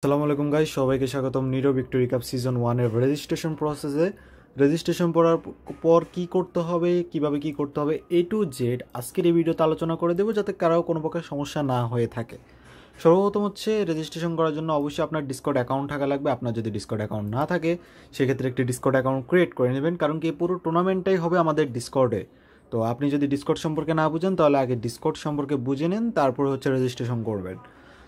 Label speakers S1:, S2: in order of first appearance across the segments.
S1: আসসালামু আলাইকুম গাইস, সবাইকে স্বাগতম নিরো ভিক্টোরি কাপ সিজন 1 এর রেজিস্ট্রেশন প্রসেসে। রেজিস্ট্রেশন করার পর কি করতে হবে, কিভাবে কি করতে হবে, A to Z আজকের এই ভিডিওতে আলোচনা করে দেবো, যাতে কারো কোনো প্রকার সমস্যা না হয়ে থাকে। সর্বপ্রথম হচ্ছে রেজিস্ট্রেশন করার জন্য অবশ্যই আপনার ডিসকর্ড অ্যাকাউন্ট থাকা লাগবে। আপনার যদি ডিসকর্ড অ্যাকাউন্ট না থাকে, সেক্ষেত্রে একটি ডিসকর্ড অ্যাকাউন্ট ক্রিয়েট করে নেবেন, কারণ কি পুরো টুর্নামেন্টটাই হবে আমাদের ডিসকর্ডে। তো আপনি যদি ডিসকর্ড সম্পর্কে না বুঝেন, তাহলে আগে ডিসকর্ড সম্পর্কে বুঝে নেন, তারপরে হচ্ছে রেজিস্ট্রেশন করবেন।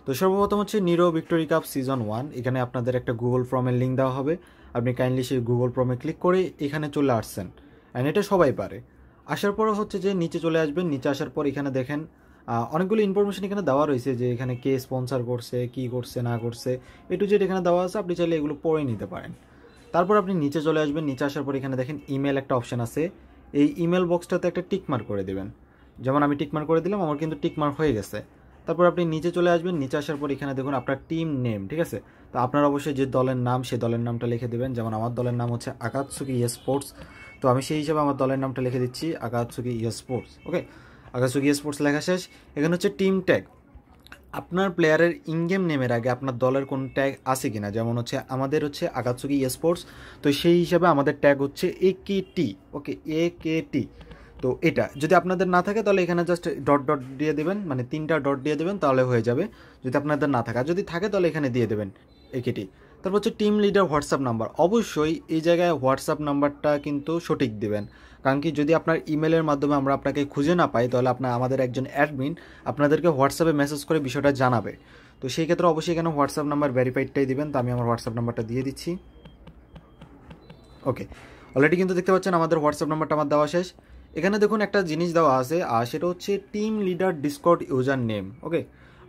S1: তো সর্বপ্রথম হচ্ছে নিরো ভিক্টোরি কাপ সিজন 1, এখানে আপনাদের একটা গুগল ফর্মের লিঙ্ক দেওয়া হবে। আপনি কাইন্ডলি সেই গুগল ফর্মে ক্লিক করে এখানে চলে আসছেন, অ্যান্ড এটা সবাই পারে। আসার পর হচ্ছে যে নিচে চলে আসবেন। নিচে আসার পর এখানে দেখেন অনেকগুলো ইনফরমেশন এখানে দেওয়া রয়েছে, যে এখানে কে স্পন্সর করছে, কি করছে না করছে, A to Z এখানে দেওয়া আছে। আপনি চাইলে এগুলো পড়ে নিতে পারেন। তারপর আপনি নিচে চলে আসবেন। নিচে আসার পর এখানে দেখেন ইমেল একটা অপশান আছে। এই ইমেল বক্সটাতে একটা টিকমার্ক করে দেবেন। যেমন আমি টিকমার্ক করে দিলাম, আমার কিন্তু টিকমার্ক হয়ে গেছে। তারপর আপনি নিচে চলে আসবেন। নিচে আসার পর এখানে দেখুন আপনার টিম নেম, ঠিক আছে। তো আপনার অবশ্যই যে দলের নাম, সেই দলের নামটা লিখে দেবেন। যেমন আমার দলের নাম হচ্ছে আকাতসুকি স্পোর্টস, তো আমি সেই হিসাবে আমার দলের নামটা লিখে দিচ্ছি আকাতসুকি স্পোর্টস। ওকে, আকাতসুকি স্পোর্টস লেখা শেষ। এখানে হচ্ছে টিম ট্যাগ। আপনার প্লেয়ারের ইনগেম নেমের আগে আপনার দলের কোন ট্যাগ আছে কিনা, যেমন হচ্ছে আমাদের হচ্ছে আকাতসুকি স্পোর্টস, তো সেই হিসাবে আমাদের ট্যাগ হচ্ছে AKT। ওকে, AKT। তো এটা যদি আপনাদের না থাকে, তাহলে এখানে জাস্ট ডট ডট দিয়ে দেবেন, মানে 3টা ডট দিয়ে দেবেন, তাহলে হয়ে যাবে। যদি আপনাদের না থাকে, যদি থাকে তাহলে এখানে দিয়ে দেবেন AKT। তারপর হচ্ছে টিম লিডার হোয়াটসঅ্যাপ নাম্বার। অবশ্যই এই জায়গায় হোয়াটসঅ্যাপ নাম্বারটা কিন্তু সঠিক দিবেন, কারণ কি যদি আপনার ইমেলের মাধ্যমে আমরা আপনাকে খুঁজে না পাই, তাহলে আমাদের একজন অ্যাডমিন আপনাদেরকে হোয়াটসঅ্যাপে মেসেজ করে বিষয়টা জানাবে। তো সেই ক্ষেত্রে অবশ্যই এখানে হোয়াটসঅ্যাপ নাম্বার ভেরিফাইডটাই দিবেন। তো আমি আমার হোয়াটসঅ্যাপ নাম্বারটা দিয়ে দিচ্ছি। ওকে, অলরেডি কিন্তু দেখতে পাচ্ছেন আমাদের হোয়াটসঅ্যাপ নাম্বারটা আমার দেওয়া শেষ। এখানে দেখুন একটা জিনিস দেওয়া আছে, আর সেটা হচ্ছে team leader Discord username. Okay,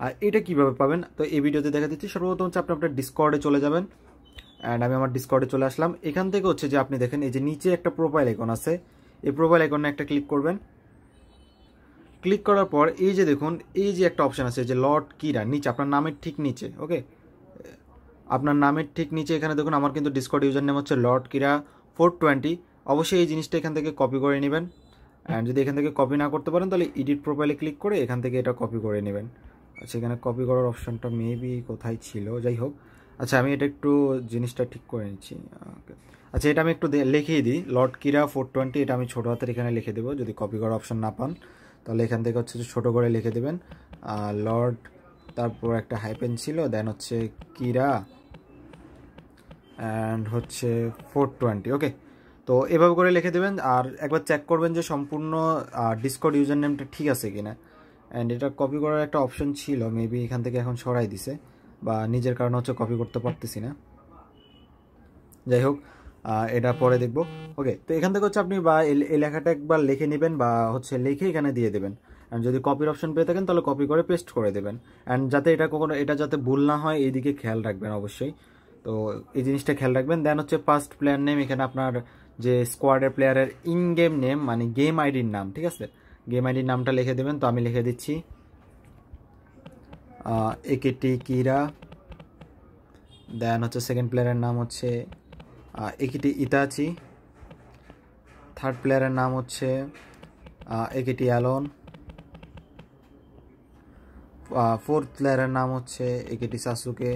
S1: আর এটা কীভাবে পাবেন, তো এই ভিডিওতে দেখা দিচ্ছি। সর্বপ্রথম হচ্ছে আপনি আপনার ডিসকর্ডে চলে যাবেন, অ্যান্ড আমি আমার ডিসকর্ডে চলে আসলাম। এখান থেকে হচ্ছে যে আপনি দেখেন এই যে নিচে একটা প্রোফাইল আইকন আছে, এই প্রোফাইল আইকনে একটা ক্লিক করবেন। ক্লিক করার পর এই যে দেখুন, এই যে একটা অপশান আছে যে লর্ড কিরা, নিচে আপনার নামের ঠিক নিচে। ওকে, আপনার নামের ঠিক নিচে এখানে দেখুন আমার কিন্তু ডিসকর্ড ইউজার নেম হচ্ছে লর্ড কিরা 420। অবশ্যই এই জিনিসটা এখান থেকে কপি করে নেবেন, অ্যান্ড যদি এখান থেকে কপি না করতে পারেন, তাহলে এডিট প্রোফাইলে ক্লিক করে এখান থেকে এটা কপি করে নেবেন। আচ্ছা, এখানে কপি করার অপশানটা মেবি কোথায় ছিল, যাই হোক। আচ্ছা, আমি এটা একটু জিনিসটা ঠিক করে নিচ্ছি। ওকে, আচ্ছা, এটা আমি একটু লিখেই দিই, লর্ড কিরা 420, এটা আমি ছোটো হাতের এখানে লিখে দেবো। যদি কপি করার অপশান না পান, তাহলে এখান থেকে হচ্ছে যে ছোটো করে লিখে দেবেন লর্ড, তারপর একটা হাইপেন ছিল, দেন হচ্ছে কিরা, অ্যান্ড হচ্ছে 420। ওকে, তো এভাবে করে লিখে দেবেন, আর একবার চেক করবেন যে সম্পূর্ণ ডিসকর্ড ইউজার নেমটা ঠিক আছে কিনা। অ্যান্ড এটা কপি করার একটা অপশন ছিল, মেবি এখান থেকে এখন সরাই দিছে, বা নিজের কারণে হচ্ছে কপি করতে পারতেছি না। যাই হোক, এটা পরে দেখব। ওকে, তো এখান থেকে হচ্ছে আপনি বা এই লেখাটা একবার লিখে নেবেন, বা হচ্ছে লিখে এখানে দিয়ে দেবেন। অ্যান্ড যদি কপির অপশন পেয়ে থাকেন, তাহলে কপি করে পেস্ট করে দেবেন। অ্যান্ড যাতে এটা যাতে ভুল না হয়, এই দিকে খেয়াল রাখবেন অবশ্যই। তো এই জিনিসটা খেয়াল রাখবেন। দেন হচ্ছে ফার্স্ট প্লেয়ার নেম, এখানে আপনার যে স্কোয়াডের প্লেয়ারের ইন গেম নেম, মানে গেম আইডির নাম, ঠিক আছে। গেম আইডির নামটা লিখে দেবেন। তো আমি লিখে দিচ্ছি AKT কিরা। দেন হচ্ছে সেকেন্ড প্লেয়ারের নাম হচ্ছে AKT ইতাচি। থার্ড প্লেয়ারের নাম হচ্ছে AKT অ্যালন। ফোর্থ প্লেয়ারের নাম হচ্ছে AKT সাসুকে।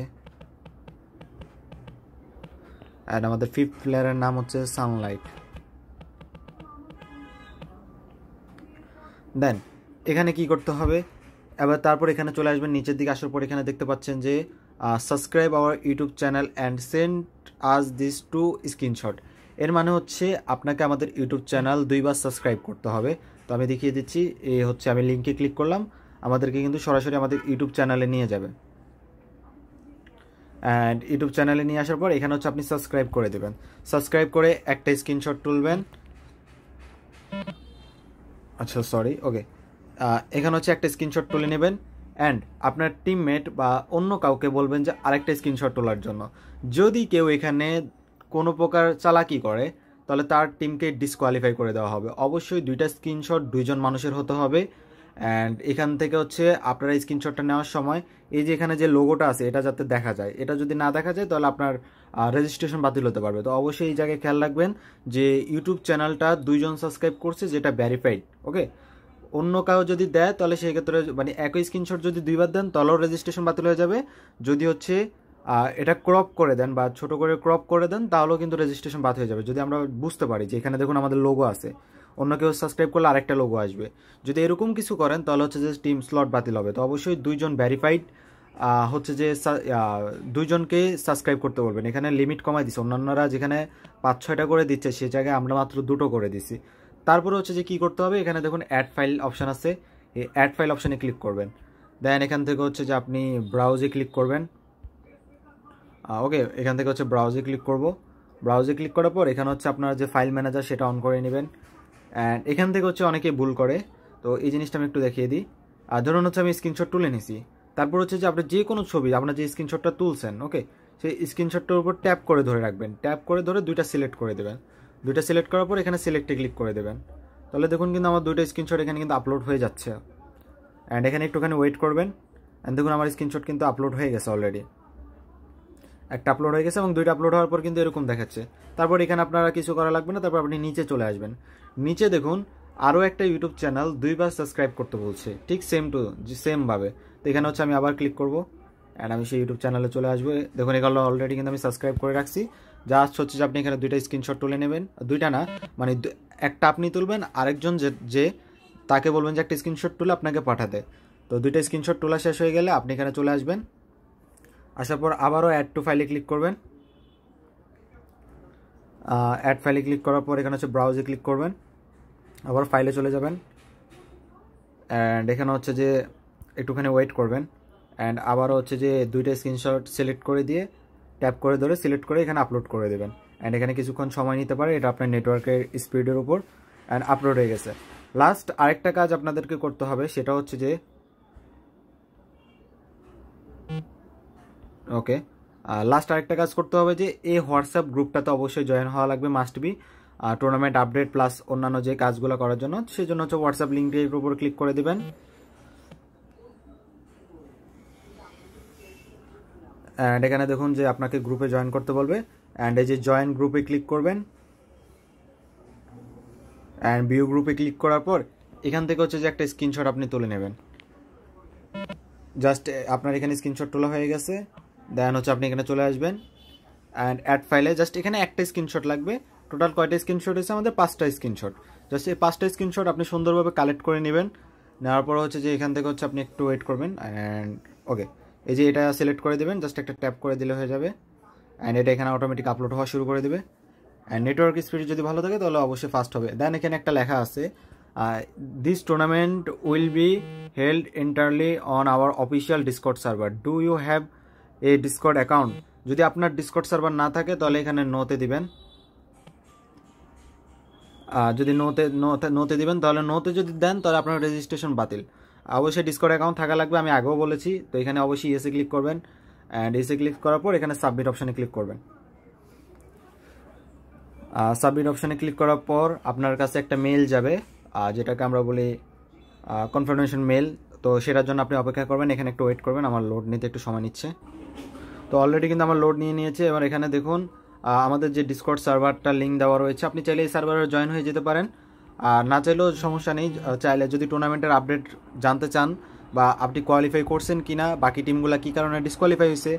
S1: অ্যান্ড আমাদের ফিফথ প্লেয়ারের নাম হচ্ছে সানলাইট। দেন এখানে কি করতে হবে, এবার তারপর এখানে চলে আসবেন। নিচের দিকে আসার পর এখানে দেখতে পাচ্ছেন যে subscribe our YouTube channel and send us this to screenshot. এর মানে হচ্ছে আপনাকে আমাদের ইউটিউব চ্যানেল 2বার সাবস্ক্রাইব করতে হবে। তো আমি দেখিয়ে দিচ্ছি, এই হচ্ছে আমি লিঙ্কে ক্লিক করলাম, আমাদেরকে কিন্তু সরাসরি আমাদের ইউটিউব চ্যানেলে নিয়ে যাবে। অ্যান্ড ইউটিউব চ্যানেলে নিয়ে আসার পর এখানে হচ্ছে আপনি সাবস্ক্রাইব করে দেবেন। সাবস্ক্রাইব করে একটা স্ক্রিনশট তুলবেন। আচ্ছা, সরি। ওকে, এখানে হচ্ছে একটা স্ক্রিনশট তুলে নেবেন, অ্যান্ড আপনার টিমমেট বা অন্য কাউকে বলবেন যে আরেকটা স্ক্রিনশট তোলার জন্য। যদি কেউ এখানে কোনো প্রকার চালাকি করে, তাহলে তার টিমকে ডিসকোয়ালিফাই করে দেওয়া হবে। অবশ্যই 2টা স্ক্রিনশট 2জন মানুষের হতে হবে। অ্যান্ড এখান থেকে হচ্ছে আপনারা স্ক্রিনশটটা নেওয়ার সময় এই যে এখানে যে লোগোটা আছে, এটা যাতে দেখা যায়। এটা যদি না দেখা যায়, তাহলে আপনার রেজিস্ট্রেশন বাতিল হতে পারবে। তো অবশ্যই এই জায়গায় খেয়াল রাখবেন যে ইউটিউব চ্যানেলটা 2জন সাবস্ক্রাইব করছে, যেটা ভ্যারিফাইড। ওকে, অন্য কাউ যদি দেয়, তাহলে সেই ক্ষেত্রে মানে একই স্ক্রিনশট যদি 2বার দেন, তাহলেও রেজিস্ট্রেশন বাতিল হয়ে যাবে। যদি হচ্ছে এটা ক্রপ করে দেন বা ছোট করে ক্রপ করে দেন, তাহলেও কিন্তু রেজিস্ট্রেশন বাদ হয়ে যাবে। যদি আমরা বুঝতে পারি যে এখানে দেখুন আমাদের লোগো আছে, অন্য কেউ সাবস্ক্রাইব করলে আরেকটা লোগো আসবে, যদি এরকম কিছু করেন তাহলে হচ্ছে যে টিম স্লট বাতিল হবে। তো অবশ্যই 2 জন ভেরিফাইড হচ্ছে যে 2 জনকে সাবস্ক্রাইব করতে বলবেন। এখানে লিমিট কমাই দিচ্ছে, অন্যান্যরা যেখানে 5-6টা করে দিচ্ছে সে জায়গায় আমরা মাত্র 2টো করে দিছি। তারপরে হচ্ছে যে কী করতে হবে, এখানে দেখুন অ্যাড ফাইল অপশান আছে, এই অ্যাড ফাইল অপশানে ক্লিক করবেন। দেন এখান থেকে হচ্ছে যে আপনি ব্রাউজে ক্লিক করবেন। ওকে, এখান থেকে হচ্ছে ব্রাউজে ক্লিক করব। ব্রাউজে ক্লিক করার পর এখানে হচ্ছে আপনার যে ফাইল ম্যানেজার সেটা অন করে নেবেন। অ্যান্ড এখান থেকে হচ্ছে অনেকে ভুল করে, তো এই জিনিসটা আমি একটু দেখিয়ে দিই। ধরুন হচ্ছে আমি স্ক্রিনশট তুলে নিছি, তারপর হচ্ছে যে আপনি যে কোনো ছবি আপনার যে স্ক্রিনশটটা তুলছেন, ওকে, সেই স্ক্রিনশটটার উপর ট্যাপ করে ধরে রাখবেন, ট্যাপ করে ধরে 2টা সিলেক্ট করে দেবেন। 2টা সিলেক্ট করার পর এখানে সিলেক্টে ক্লিক করে দেবেন। তাহলে দেখুন কিন্তু আমার 2টা স্ক্রিনশট এখানে কিন্তু আপলোড হয়ে যাচ্ছে। অ্যান্ড এখানে একটুখানি ওয়েট করবেন। অ্যান্ড দেখুন আমার স্ক্রিনশট কিন্তু আপলোড হয়ে গেছে অলরেডি, একটা আপলোড হয়ে গেছে এবং 2টা আপলোড হওয়ার পর কিন্তু এরকম দেখাচ্ছে। তারপর এখানে আপনারা কিছু করা লাগবে না, তারপর আপনি নিচে চলে আসবেন। নিচে দেখুন আরও একটা ইউটিউব চ্যানেল 2বার সাবস্ক্রাইব করতে বলছে, ঠিক সেমভাবে। তো এখানে হচ্ছে আমি আবার ক্লিক করব অ্যান্ড আমি সেই ইউটিউব চ্যানেলে চলে আসবো। দেখুন এগুলো অলরেডি কিন্তু আমি সাবস্ক্রাইব করে রাখছি। জাস্ট হচ্ছে যে আপনি এখানে 2টা স্ক্রিনশট তুলে নেবেন, 2টা না মানে একটা আপনি তুলবেন, আরেকজন যে তাকে বলবেন যে একটা স্ক্রিনশট তুলে আপনাকে পাঠাতে। তো 2টা স্ক্রিনশট তোলা শেষ হয়ে গেলে আপনি এখানে চলে আসবেন। আসার পর আবারও অ্যাড টু ফাইলে ক্লিক করবেন। অ্যাড ফাইলে ক্লিক করার পর এখানে হচ্ছে ব্রাউজে ক্লিক করবেন, আবার ফাইলে চলে যাবেন। অ্যান্ড এখানে হচ্ছে যে একটুখানি ওয়েট করবেন। অ্যান্ড আবারও হচ্ছে যে 2টা স্ক্রিনশট সিলেক্ট করে দিয়ে ট্যাপ করে ধরে সিলেক্ট করে এখানে আপলোড করে দেবেন। অ্যান্ড এখানে কিছুক্ষণ সময় নিতে পারে, এটা আপনার নেটওয়ার্কের স্পিডের উপর। অ্যান্ড আপলোড হয়ে গেছে। লাস্ট আরেকটা কাজ আপনাদেরকে করতে হবে, সেটা হচ্ছে যে ওকে, লাস্ট আরেকটা কাজ করতে হবে যে এই হোয়াটসঅ্যাপ গ্রুপটাতে অবশ্যই জয়েন হওয়া লাগবে, must be. Tournament update plus অন্যান্য যে কাজগুলো করার জন্য, সেই জন্য হচ্ছে হোয়াটসঅ্যাপ লিঙ্কের উপর ক্লিক করে দেবেন। অ্যান্ড এখানে দেখুন যে আপনাকে গ্রুপে জয়েন করতে বলবে। অ্যান্ড এই যে জয়েন গ্রুপে ক্লিক করবেন। অ্যান্ড ভিউ গ্রুপে ক্লিক করার পর এখান থেকে হচ্ছে যে একটা স্ক্রিনশট আপনি তুলে নেবেন। জাস্ট আপনার এখানে স্ক্রিনশট তোলা হয়ে গেছে। দেন হচ্ছে আপনি এখানে চলে আসবেন অ্যান্ড অ্যাড ফাইলে জাস্ট এখানে একটা স্ক্রিনশট লাগবে। টোটাল কয়টা স্ক্রিনশট হয়েছে আমাদের? 5টা স্ক্রিনশট। জাস্ট এই 5টা স্ক্রিনশট আপনি সুন্দরভাবে কালেক্ট করে নেবেন। নেওয়ার পর হচ্ছে যে এখান থেকে হচ্ছে আপনি একটু ওয়েট করবেন। অ্যান্ড ওকে, এই যে এটা সিলেক্ট করে দেবেন, জাস্ট একটা ট্যাপ করে দিলে হয়ে যাবে। অ্যান্ড এটা এখানে অটোমেটিক আপলোড হওয়া শুরু করে দেবে। অ্যান্ড নেটওয়ার্ক স্পিড যদি ভালো থাকে তাহলে অবশ্যই ফাস্ট হবে। দেন এখানে একটা লেখা আছে, this tournament will be held entirely on our official Discord server, do you have a Discord account? যদি আপনার ডিসকর্ড সার্ভার না থাকে তাহলে এখানে নোতে দিবেন। যদি নোতে দিবেন, তাহলে নোতে যদি দেন তাহলে আপনার রেজিস্ট্রেশন বাতিল। অবশ্যই ডিসকর্ড অ্যাকাউন্ট থাকা লাগবে, আমি আগেও বলেছি। তো এখানে অবশ্যই এসে ক্লিক করবেন। অ্যান্ড এসে ক্লিক করার পর এখানে সাবমিট অপশানে ক্লিক করবেন। সাবমিট অপশানে ক্লিক করার পর আপনার কাছে একটা মেল যাবে, যেটাকে আমরা বলি কনফার্মেশন মেল। তো সেটার জন্য আপনি অপেক্ষা করবেন, এখানে একটু ওয়েট করবেন, আমার লোড নিতে একটু সময় নিচ্ছে। তো অলরেডি কিন্তু আমার লোড নিয়ে নিয়েছে। এবার এখানে দেখুন আমাদের যে ডিসকর্ড সার্ভারটা লিঙ্ক দেওয়া রয়েছে, আপনি চাইলে এই সার্ভারে জয়েন হয়ে যেতে পারেন, আর না চাইলেও সমস্যা নেই। চাইলে যদি টুর্নামেন্টের আপডেট জানতে চান বা আপনি কোয়ালিফাই করছেন কিনা, বাকি টিমগুলো কী কারণে ডিসকোয়ালিফাই হয়েছে,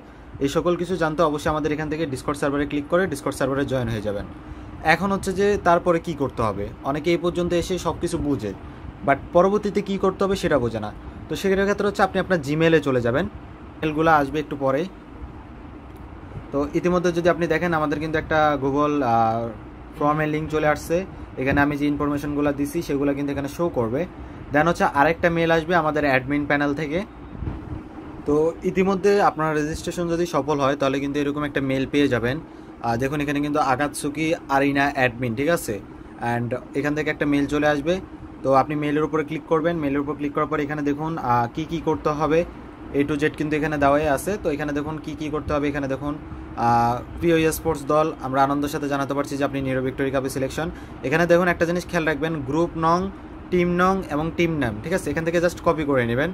S1: এই সকল কিছু জানতে অবশ্যই আমাদের এখান থেকে ডিসকর্ড সার্ভারে ক্লিক করে ডিসকর্ড সার্ভারে জয়েন হয়ে যাবেন। এখন হচ্ছে যে তারপরে কি করতে হবে, অনেকে এই পর্যন্ত এসে সব কিছু বুঝে, বাট পরবর্তীতে কি করতে হবে সেটা বোঝে না। তো সেটার ক্ষেত্রে হচ্ছে আপনি আপনার জিমেলে চলে যাবেন, মেলগুলো আসবে একটু পরে। তো ইতিমধ্যে যদি আপনি দেখেন আমাদের কিন্তু একটা গুগল ফর্মের লিঙ্ক চলে আসছে। এখানে আমি যে ইনফরমেশনগুলো দিছি সেগুলো কিন্তু এখানে শো করবে। দেন হচ্ছে আরেকটা মেল আসবে আমাদের অ্যাডমিন প্যানেল থেকে। তো ইতিমধ্যে আপনার রেজিস্ট্রেশন যদি সফল হয় তাহলে কিন্তু এরকম একটা মেল পেয়ে যাবেন। দেখুন এখানে কিন্তু আকাতসুকি আরিনা অ্যাডমিন, ঠিক আছে। অ্যান্ড এখান থেকে একটা মেল চলে আসবে। তো আপনি মেলের উপরে ক্লিক করবেন। মেলের উপর ক্লিক করার পর এখানে দেখুন কি করতে হবে, A to Z কিন্তু এখানে দেওয়াই আছে। তো এখানে দেখুন কি করতে হবে। এখানে দেখুন প্রিয় স্পোর্টস দল, আমরা আনন্দের সাথে জানাতে পারছি যে আপনি নিরো ভিক্টোরি কাপে সিলেকশন। এখানে দেখুন একটা জিনিস খেয়াল রাখবেন, গ্রুপ নং, টিম নং এবং টিম নেম, ঠিক আছে। এখান থেকে জাস্ট কপি করে নেবেন,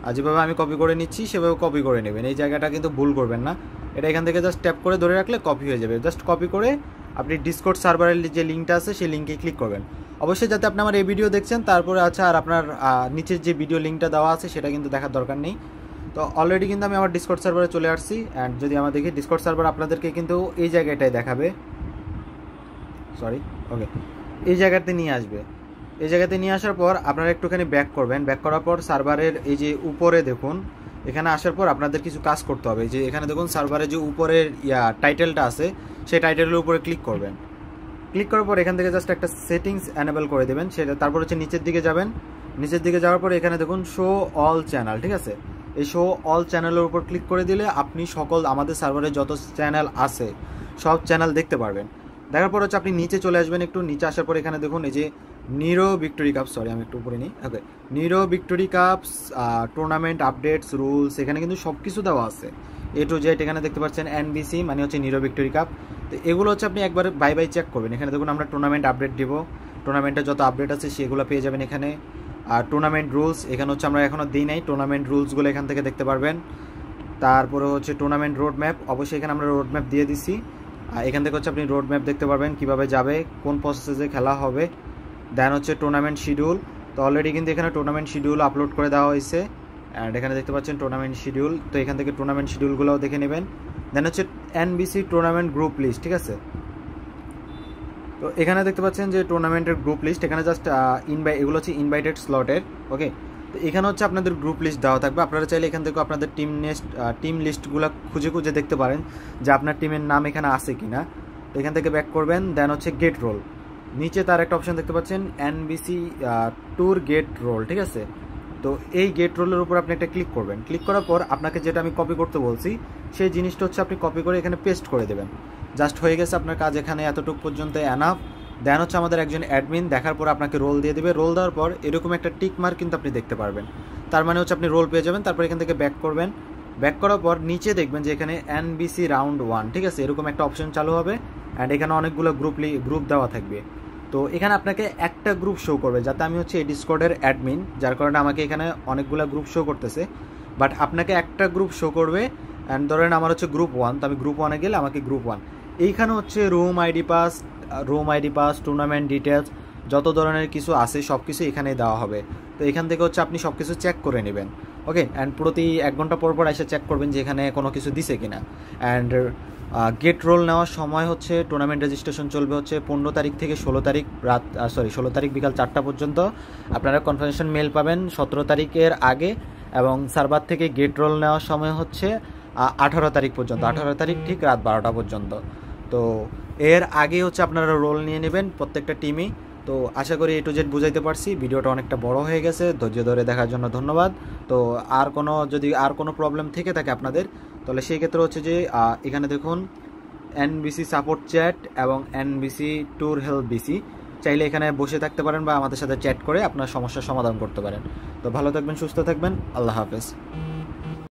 S1: আর যেভাবে আমি কপি করে নিচ্ছি সেভাবে কপি করে নেবেন। এই জায়গাটা কিন্তু ভুল করবেন না, এটা এখান থেকে জাস্ট ট্যাপ করে ধরে রাখলে কপি হয়ে যাবে। জাস্ট কপি করে আপনি ডিসকর্ড সার্ভারের যে লিঙ্কটা আছে সেই লিঙ্কে ক্লিক করবেন। অবশ্যই যাতে আপনি আমার এই ভিডিও দেখছেন তারপরে আর আপনার নিচের যে ভিডিও লিঙ্কটা দেওয়া আছে সেটা কিন্তু দেখার দরকার নেই। তো অলরেডি কিন্তু আমি আমার ডিসকর্ড সার্ভারে চলে আসছি। অ্যান্ড যদি আমরা দেখি ডিসকর্ড সার্ভার আপনাদেরকে কিন্তু এই জায়গাটায় দেখাবে, সরি, ওকে, এই জায়গাতে নিয়ে আসবে। এই জায়গাতে নিয়ে আসার পর আপনারা একটুখানি ব্যাক করবেন। ব্যাক করার পর সার্ভারের এই যে উপরে দেখুন, এখানে আসার পর আপনাদের কিছু কাজ করতে হবে। যে এখানে দেখুন সার্ভারের যে উপরের টাইটেলটা আছে, সেই টাইটেলের উপরে ক্লিক করবেন। ক্লিক করার পর এখান থেকে জাস্ট একটা সেটিংস এনেবল করে দেবেন সেটা। তারপর হচ্ছে নিচের দিকে যাবেন। নিচের দিকে যাওয়ার পর এখানে দেখুন শো অল চ্যানেল, ঠিক আছে। এই শো অল চ্যানেলের উপর ক্লিক করে দিলে আপনি সকল আমাদের সার্ভারে যত চ্যানেল আছে সব চ্যানেল দেখতে পারবেন। দেখার পর হচ্ছে আপনি নিচে চলে আসবেন। একটু নিচে আসার পর এখানে দেখুন এই যে নিরো ভিক্টোরি কাপ, সরি আমি একটু উপরে নিই, okay, Nero victory cups tournament updates rules, এখানে কিন্তু সব কিছু দেওয়া আছে A to Z। এখানে দেখতে পাচ্ছেন NBC মানে হচ্ছে নিরো ভিক্টোরি কাপ। তো এগুলো হচ্ছে আপনি একবার বাই চেক করবেন। এখানে দেখুন আমরা টুর্নামেন্ট আপডেট দিব, টুর্নামেন্টের যত আপডেট আছে সেগুলো পেয়ে যাবেন এখানে। আর টুর্নামেন্ট রুলস এখানে হচ্ছে আমরা এখনও দিই নাই, টুর্নামেন্ট রুলসগুলো এখান থেকে দেখতে পারবেন। তারপরে হচ্ছে টুর্নামেন্ট রোড ম্যাপ, অবশ্যই এখানে আমরা রোড ম্যাপ দিয়ে দিছি। এখান থেকে হচ্ছে আপনি রোড ম্যাপ দেখতে পারবেন কীভাবে যাবে, কোন প্রসেসে খেলা হবে। দেন হচ্ছে টুর্নামেন্ট শিডিউল। তো অলরেডি কিন্তু এখানে টুর্নামেন্ট শিডিউল আপলোড করে দেওয়া হয়েছে। অ্যান্ড এখানে দেখতে পাচ্ছেন টুর্নামেন্ট শিডিউল। তো এখান থেকে টুর্নামেন্ট শিডিউলগুলোও দেখে নেবেন। দেন হচ্ছে NBC টুর্নামেন্ট গ্রুপ লিস্ট, ঠিক আছে। তো এখানে দেখতে পাচ্ছেন যে টুর্নামেন্টের গ্রুপ লিস্ট, এখানে জাস্ট এগুলো হচ্ছে ইনভাইটেড স্লটের, ওকে। তো এখানে হচ্ছে আপনাদের গ্রুপ লিস্ট দেওয়া থাকবে। আপনারা চাইলে এখান থেকে আপনাদের টিম লিস্টগুলো খুঁজে দেখতে পারেন যে আপনার টিমের নাম এখানে আছে কি না। তো এখান থেকে ব্যাক করবেন। দেন হচ্ছে গেট রোল, নিচে তার একটা অপশন দেখতে পাচ্ছেন NBC ট্যুর গেট রোল, ঠিক আছে। তো এই গেট রোলের উপর আপনি একটা ক্লিক করবেন। ক্লিক করার পর আপনাকে যেটা আমি কপি করতে বলছি সেই জিনিসটা হচ্ছে আপনি কপি করে এখানে পেস্ট করে দেবেন। জাস্ট হয়ে গেছে আপনার কাজ এখানে এতটুকু পর্যন্ত এনাফ। দেন হচ্ছে আমাদের একজন অ্যাডমিন দেখার পর আপনাকে রোল দিয়ে দেবে। রোল দেওয়ার পর এরকম একটা টিক মার্ক কিন্তু আপনি দেখতে পারবেন, তার মানে হচ্ছে আপনি রোল পেয়ে যাবেন। তারপর এখান থেকে ব্যাক করবেন। ব্যাক করার পর নিচে দেখবেন যে এখানে NBC রাউন্ড 1, ঠিক আছে, এরকম একটা অপশন চালু হবে। অ্যান্ড এখানে অনেকগুলো গ্রুপ দেওয়া থাকবে। তো এখানে আপনাকে একটা গ্রুপ শো করবে, যাতে আমি হচ্ছে এই ডিসকর্ডের অ্যাডমিন, যার কারণে আমাকে এখানে অনেকগুলো গ্রুপ শো করতেছে। বাট আপনাকে একটা গ্রুপ শো করবে। অ্যান্ড ধরেন আমার হচ্ছে গ্রুপ 1, তো আমি গ্রুপ 1-এ গেলে আমাকে গ্রুপ 1, এইখানে হচ্ছে room ID pass tournament details যত ধরনের কিছু আছে সব কিছু এখানেই দেওয়া হবে। তো এখান থেকে হচ্ছে আপনি সব কিছু চেক করে নেবেন, ওকে। অ্যান্ড প্রতি 1 ঘন্টা পর এসে চেক করবেন যে এখানে কোনো কিছু দিছে কিনা। অ্যান্ড গেট রোল নেওয়ার সময় হচ্ছে টুর্নামেন্ট রেজিস্ট্রেশন চলবে হচ্ছে 15 তারিখ থেকে 16 তারিখ বিকাল 4টা পর্যন্ত। আপনারা কনফার্মেশন মেল পাবেন 17 তারিখের আগে। এবং সার্ভার থেকে গেট রোল নেওয়ার সময় হচ্ছে 18 তারিখ পর্যন্ত, 18 তারিখ ঠিক রাত 12টা পর্যন্ত। তো এর আগে হচ্ছে আপনারা রোল নিয়ে নেবেন প্রত্যেকটা টিমই। তো আশা করি A to Z বুঝাইতে পারছি। ভিডিওটা অনেকটা বড় হয়ে গেছে, ধৈর্য ধরে দেখার জন্য ধন্যবাদ। তো যদি আর কোনো প্রবলেম থেকে থাকে আপনাদের, তাহলে সেই ক্ষেত্রে হচ্ছে যে এখানে দেখুন NBC সাপোর্ট চ্যাট এবং NBC ট্যুর হেল্প BC, চাইলে এখানে বসে থাকতে পারেন বা আমাদের সাথে চ্যাট করে আপনার সমস্যার সমাধান করতে পারেন। তো ভালো থাকবেন, সুস্থ থাকবেন, আল্লাহ হাফেজ।